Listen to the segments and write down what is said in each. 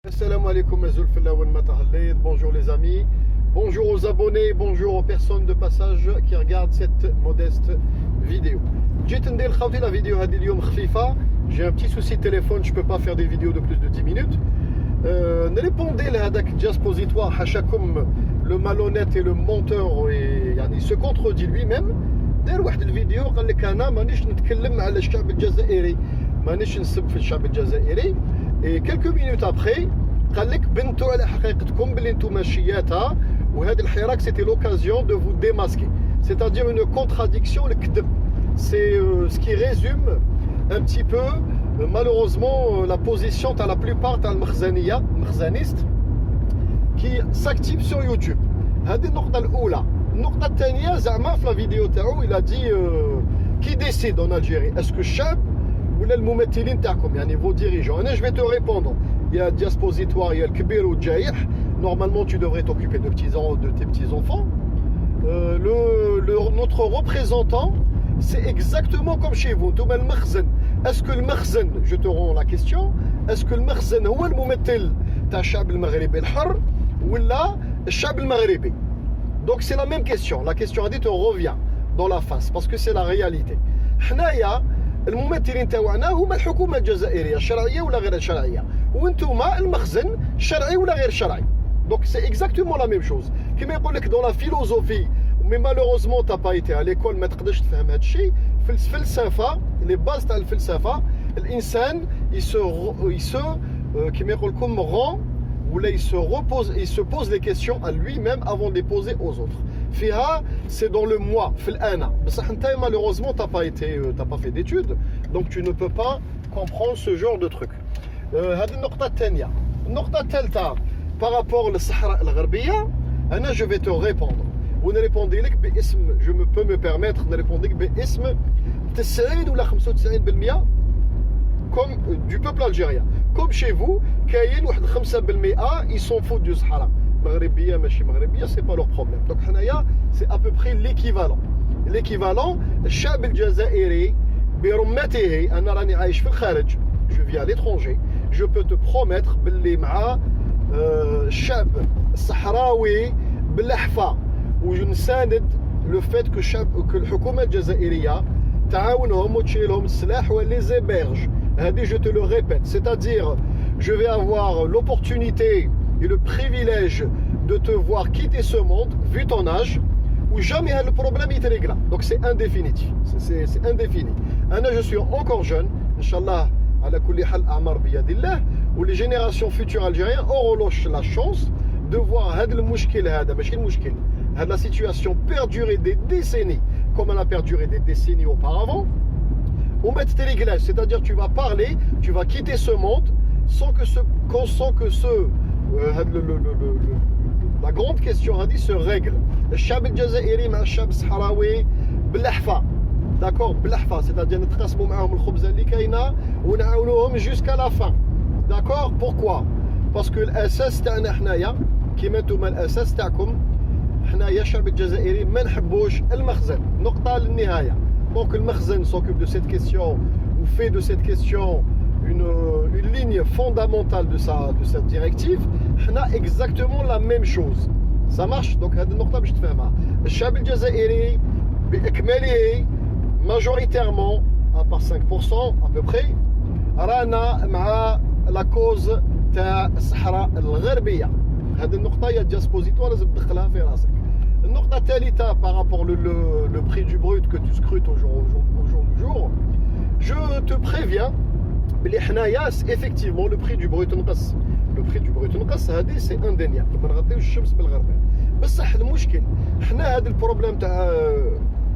Assalamu alaikum bonjour les amis, bonjour aux abonnés, bonjour aux personnes de passage qui regardent cette modeste vidéo. La vidéo j'ai un petit souci de téléphone, je peux pas faire des vidéos de plus de 10 minutes. Répondez à la diapositoire, le malhonnête et le menteur il se contredit lui-même. دار واحد الفيديو قال لك انا مانيش نتكلم على الشعب الجزائري مانيش نسب في الشعب الجزائري et quelques minutes après قال لك بنتوا على حقيقتكم بلي نتوما شياتها وهذا الحراك c'était l'occasion de vous démasquer, c'est-à-dire une contradiction الكذب. C'est ce qui résume un petit peu malheureusement la position de la plupart des المخزنيست qui s'activent sur YouTube. هذه النقطة الأولى. النقطة الثانية زعما في الفيديو تاعو il a dit qui décide en Algérie, est-ce que الشعب ولا الممثلين تاعكم يعني vos dirigeants. أنا je vais te répondre. Il y a diapositoire, il y a le كبير والجايح. Normalement tu devrais t'occuper de tes petits enfants. Notre représentant c'est exactement comme chez vous. نتوما المخزن. Est-ce que le مخزن, je te rends la question, est-ce que المخزن هو الممثل تاع الشعب المغربي الحر ولا الشعب المغربي؟ Donc c'est la même question. La question a dit te revient dans la face parce que c'est la réalité. حنايا الممثلين تاعنا هما الحكومة الجزائرية الشرعية ولا غير الشرعية، وانتوما المخزن شرعي ولا غير شرعي. Donc c'est exactement la même chose. كما يقول لك dans la philosophie، mais malheureusement t'as pas été à l'école ما تقدرش تفهم هذا الشيء. في الفلسفة les bases تاع الفلسفة الإنسان كما يقول لكم rend où là il se pose les questions à lui-même avant de les poser aux autres. Fiha, c'est dans le moi, fil ana. Malheureusement, t'as pas fait d'études, donc tu ne peux pas comprendre ce genre de truc. هذه النقطة الثانية. النقطة الثالثة par rapport للصحراء الغربية, أنا je vais te répondre. ونريبوندي لك باسم, je peux me permettre de répondre باسم 90 ولا 95% comme du peuple algérien. Comme chez vous, كاين واحد 5% ils s'en foutent du Sahara. مغربية ماشي مغربية, c'est pas leur problème. Donc حنايا c'est à peu près l'équivalent. L'équivalent, الشعب الجزائري برمته, أنا راني عايش في الخارج, je vis à l'étranger, je peux te promettre باللي مع الشعب الصحراوي بالأحفا ونساند le fait que الحكومة الجزائرية تعاونهم وتشيلهم السلاح وليز héberge. Je te le répète, c'est-à-dire je vais avoir l'opportunité et le privilège de te voir quitter ce monde vu ton âge où jamais le problème est réglé. Donc c'est indéfinitif, c'est indéfini. Je suis encore jeune, Inch'Allah, ala kulli hal a'mar biyadillah, où les générations futures algériennes auront la chance de voir la situation perdurer des décennies comme elle a perduré des décennies auparavant. On met tes réglages, c'est-à-dire tu vas parler, tu vas quitter ce monde sans que la grande question a dit se règle. Le Chab al-Jazairi مع الشعب الصحراوي بالأحفا, d'accord, بالأحفا, c'est-à-dire نتقاسموا معاهم الخبزة اللي كاينة ونعاونوهم jusqu'à la fin, d'accord. Pourquoi? Parce que الأساس تاعنا حنايا كيما نتوما الأساس تاعكم حنايا الشعب الجزائري ما نحبوش المخزن. نقطة للنهاية. Donc le Makhzen s'occupe de cette question ou fait de cette question une ligne fondamentale de cette directive. On a exactement la même chose. Ça marche. Donc هذه النقطة باش تفهمها. الشعب الجزائري بإكماله majoritairement à part 5% à peu près رانا مع la cause تاع الصحراء الغربية. هذه النقطة هي الديسبوزيتوار لازم تدخلها في راسك. النقطة الثالثة par rapport le prix du brut que tu scrutes au jour du jour, je te préviens بلي حنايا effectivement le prix du brut نقص. Le prix du brut نقص هذه c'est indéniable, ما نغطيوش الشمس بالغربال. بصح المشكل حنا هذا البروبليم تاع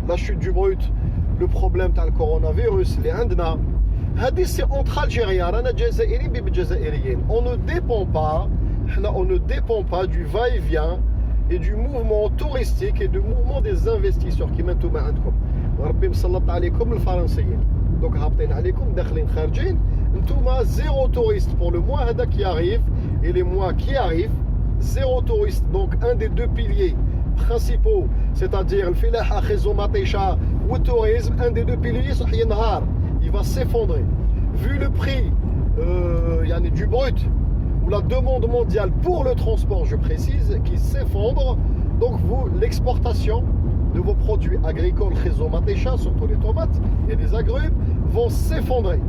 la chute du brut, le problème تاع الكورونا اللي عندنا هذه c'est entre Algériens, رانا جزائريين بالجزائريين. On ne dépend pas du va-et-vient et du mouvement touristique et du mouvement des investisseurs qui maintenant عندكم. وربي مسلط عليكم الفرنسيين. Donc هابطين عليكم داخلين خارجين. نتوما zéro touriste pour le mois هذا qui arrive et les mois qui arrivent. Zéro touriste. Donc un des deux piliers principaux, c'est-à-dire le filaha khizo matisha ou le tourisme, un des deux piliers صح ينهار. Il va s'effondrer. Vu le prix du brut ou la demande mondiale pour le transport, je précise, qui s'effondre, donc l'exportation de vos produits agricoles, surtout les tomates et les agrumes, vont s'effondrer.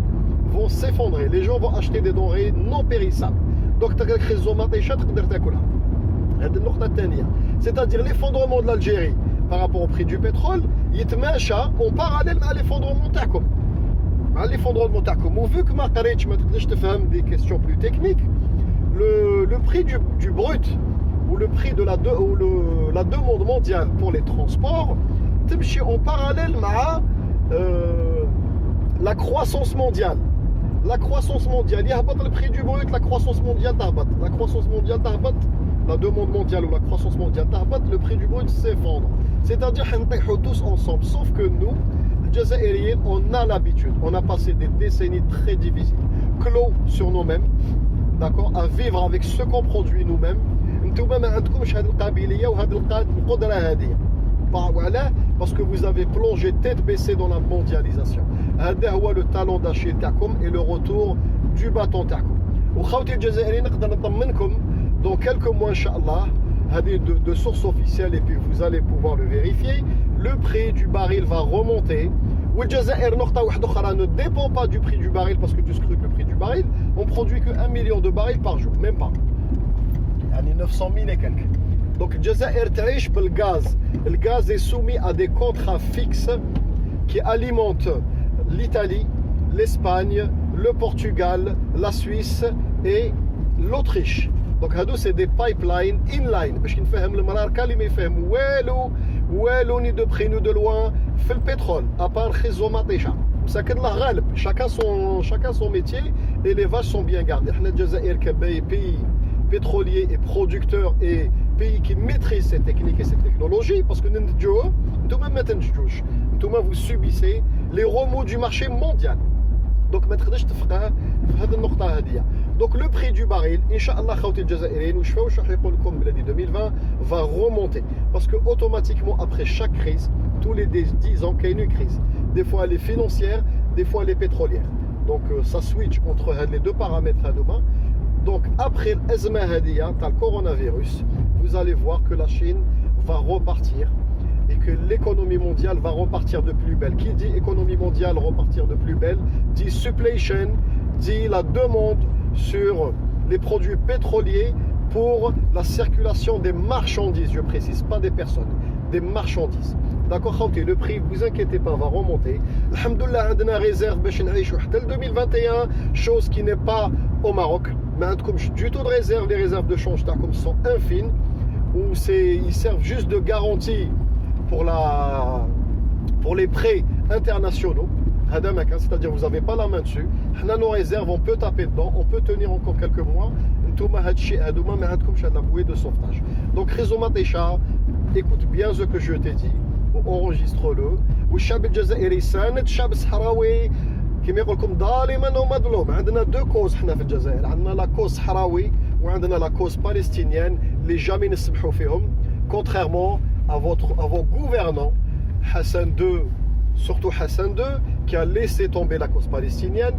Les gens vont acheter des denrées non périssables. Donc, c'est-à-dire l'effondrement de l'Algérie par rapport au prix du pétrole, il en parallèle à l'effondrement تاعكم. Vu que ma قريتش ما تقدرش تفهم des questions plus techniques, le prix du brut ou le prix de la demande mondiale pour les transports تمشي en parallèle مع la croissance mondiale. La croissance mondiale, le prix du brut, la croissance mondiale تهبط. La croissance mondiale تهبط, la demande mondiale ou la croissance mondiale تهبط, le prix du brut s'effondre. C'est-à-dire qu'on tous ensemble, sauf que nous, les Jazairiens, on a l'habitude, on a passé des décennies très difficiles, clos sur nous-mêmes, d'accord, à vivre avec ce qu'on produit nous-mêmes. Parce que vous avez plongé tête baissée dans la mondialisation. Le talent d'Achille et le retour du bâton تاعكم. وخوتي الجزائريين نقدر نطمنكم dans quelques mois inchallah, de sources officielles, et puis vous allez pouvoir le vérifier, le prix du baril va remonter. والجزائر نقطة واحدة أخرى ne dépend pas du prix du baril, parce que tu scrutes le prix du baril, on produit que 1 million de barils par jour, même pas. يعني 900 000 et quelques. Donc الجزائر تعيش بالgaz. Le gaz est soumis à des contrats fixes qui alimentent l'Italie, l'Espagne, le Portugal, la Suisse et l'Autriche. Donc c'est des pipelines inline باش نفهم المراركه اللي ما يفهموا والو ni de près ni de loin في البترول à part خزو مطيشه مساكن الله غالب chacun son métier et les vaches sont bien gardées. احنا الجزائر pays pétrolier et producteur et pays qui maîtrise ces techniques et ces technologies, parce que vous subissez les remous du marché mondial. Donc donc le prix du baril, Inch'Allah, 2020 va remonter. Parce que automatiquement, après chaque crise, tous les 10 ans, qu'il y a une crise. Des fois elle est financière, des fois elle est pétrolière. Donc ça switch entre les deux paramètres à demain. Donc après le coronavirus, vous allez voir que la Chine va repartir et que l'économie mondiale va repartir de plus belle. Qui dit économie mondiale repartir de plus belle, dit supply chain, dit la demande sur les produits pétroliers pour la circulation des marchandises, je précise, pas des personnes, des marchandises. D'accord, le prix, vous inquiétez pas, va remonter. Alhamdoulilah, on a réserve pour 2021, chose qui n'est pas au Maroc. Mais du tout de réserve, les réserves de change sont infimes, où ils servent juste de garantie pour les prêts internationaux. C'est-à-dire vous n'avez pas la main dessus. Nos réserves, on peut taper dedans, on peut tenir encore quelques mois. La bouée de sauvetage. Donc écoute bien ce que je t'ai dit, enregistre-le. والشعب الجزائري ساند الشعب الصحراوي كما يقول لكم ظالما ومظلوم. عندنا دو كوز حنا في الجزائر، عندنا لا كوز صحراوي وعندنا لا كوز بالستينيان اللي جامي نسمحوا فيهم. Contrairement à vos gouvernants, Hassan II, surtout Hassan II, qui a laissé tomber la cause palestinienne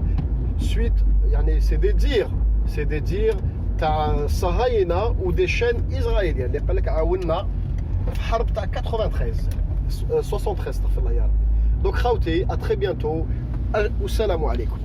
suite, c'est des dires تاع صهاينة ou des chaînes israéliennes اللي قال لك عاوننا في حرب تاع 73 استغفر الله يا رب. Donc خاوتي à très bientôt والسلام عليكم.